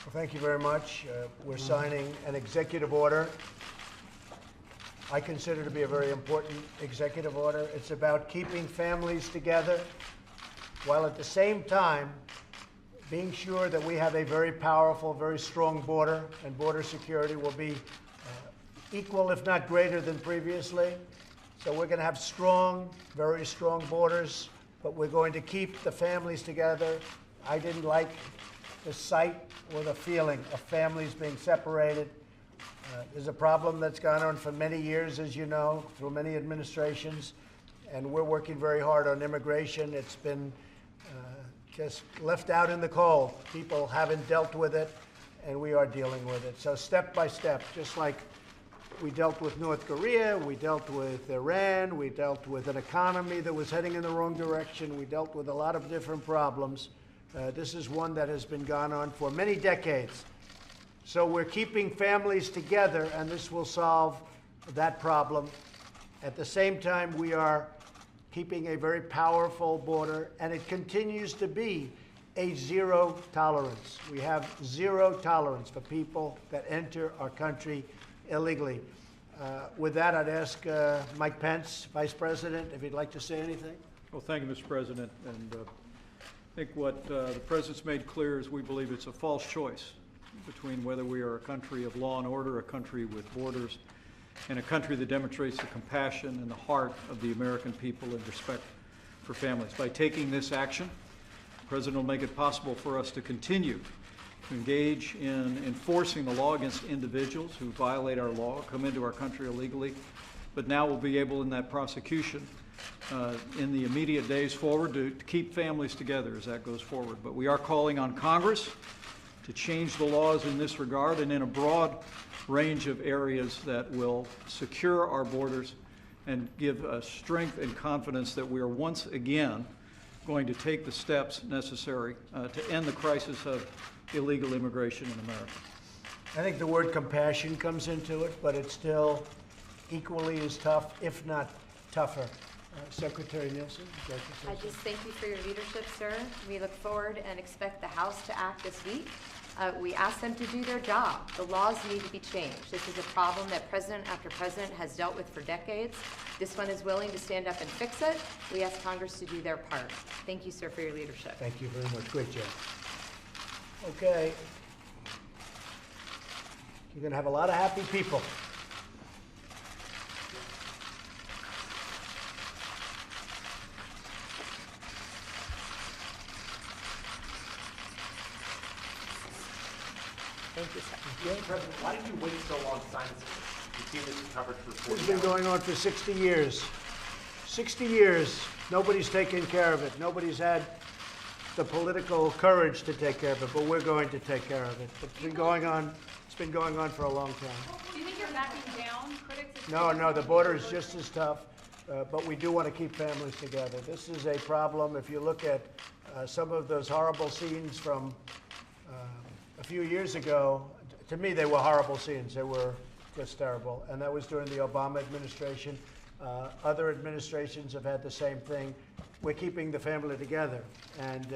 Well, thank you very much. We're signing an executive order. I consider to be a very important executive order. It's about keeping families together while at the same time being sure that we have a very powerful, very strong border, and border security will be equal, if not greater than previously. So we're going to have strong, very strong borders, but we're going to keep the families together. I didn't like the sight or the feeling of families being separated. There's a problem that's gone on for many years, as you know, through many administrations, and we're working very hard on immigration. It's been just left out in the cold. People haven't dealt with it, and we are dealing with it. So step by step, just like we dealt with North Korea, we dealt with Iran, we dealt with an economy that was heading in the wrong direction, we dealt with a lot of different problems. This is one that has been gone on for many decades. So we're keeping families together, and this will solve that problem. At the same time, we are keeping a very powerful border, and it continues to be a zero tolerance. We have zero tolerance for people that enter our country illegally. With that, I'd ask Mike Pence, Vice President, if he'd like to say anything. Well, thank you, Mr. President. And I think what the President's made clear is we believe it's a false choice between whether we are a country of law and order, a country with borders, and a country that demonstrates the compassion and the heart of the American people and respect for families. By taking this action, the President will make it possible for us to continue to engage in enforcing the law against individuals who violate our law, come into our country illegally, but now we'll be able in that prosecution in the immediate days forward to keep families together as that goes forward. But we are calling on Congress to change the laws in this regard and in a broad range of areas that will secure our borders and give us strength and confidence that we are once again going to take the steps necessary to end the crisis of illegal immigration in America. I think the word compassion comes into it, but it's still equally as tough, if not tougher. Secretary Nielsen, would you like to say I just thank you for your leadership, sir. We look forward and expect the House to act this week. We ask them to do their job. The laws need to be changed. This is a problem that president after president has dealt with for decades. This one is willing to stand up and fix it. We ask Congress to do their part. Thank you, sir, for your leadership. Thank you very much. Great job. Okay. You're going to have a lot of happy people. Mr. President, why did you wait so long to sign this? You've seen this covered for 40 It's been going on for 60 years. 60 years. Nobody's taken care of it. Nobody's had the political courage to take care of it, but we're going to take care of it. It's been going on. It's been going on for a long time. Do you think you're backing down? Critics No, the border is just as tough, but we do want to keep families together. This is a problem. If you look at some of those horrible scenes from a few years ago, to me they were horrible scenes. They were just terrible, and that was during the Obama administration. Other administrations have had the same thing. We're keeping the family together, and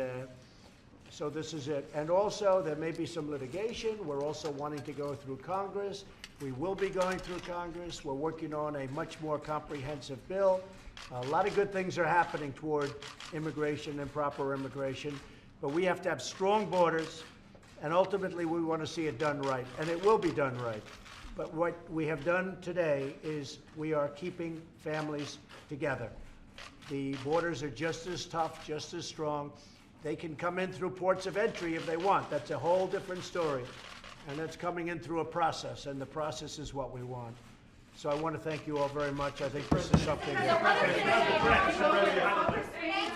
so this is it. And also, there may be some litigation. We're also wanting to go through Congress. We will be going through Congress. We're working on a much more comprehensive bill. A lot of good things are happening toward immigration and proper immigration, but we have to have strong borders, and ultimately we want to see it done right, and it will be done right. But what we have done today is we are keeping families together. The borders are just as tough, just as strong. They can come in through ports of entry if they want. That's a whole different story. And that's coming in through a process, and the process is what we want. So I want to thank you all very much. I think this is something that...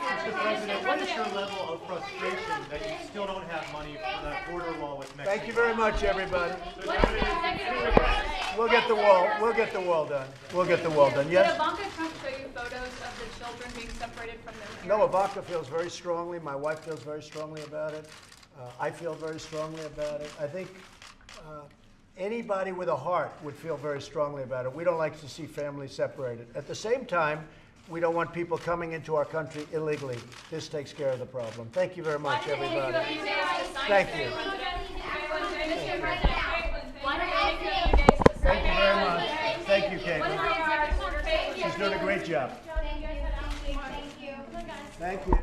Mr. President, what is your level of frustration that you still don't have money for that border wall with Mexico? Thank you very much, everybody. We'll get the wall. We'll get the wall done. We'll get the wall done. Yes? Did Ivanka Trump show you photos of the children being separated from their parents? No, Ivanka feels very strongly. My wife feels very strongly about it. I feel very strongly about it. I think anybody with a heart would feel very strongly about it. We don't like to see families separated. At the same time, we don't want people coming into our country illegally. This takes care of the problem. Thank you very much, everybody. Thank you. Okay, What is the executive order saying? she's doing a great job. Thank you. Thank you.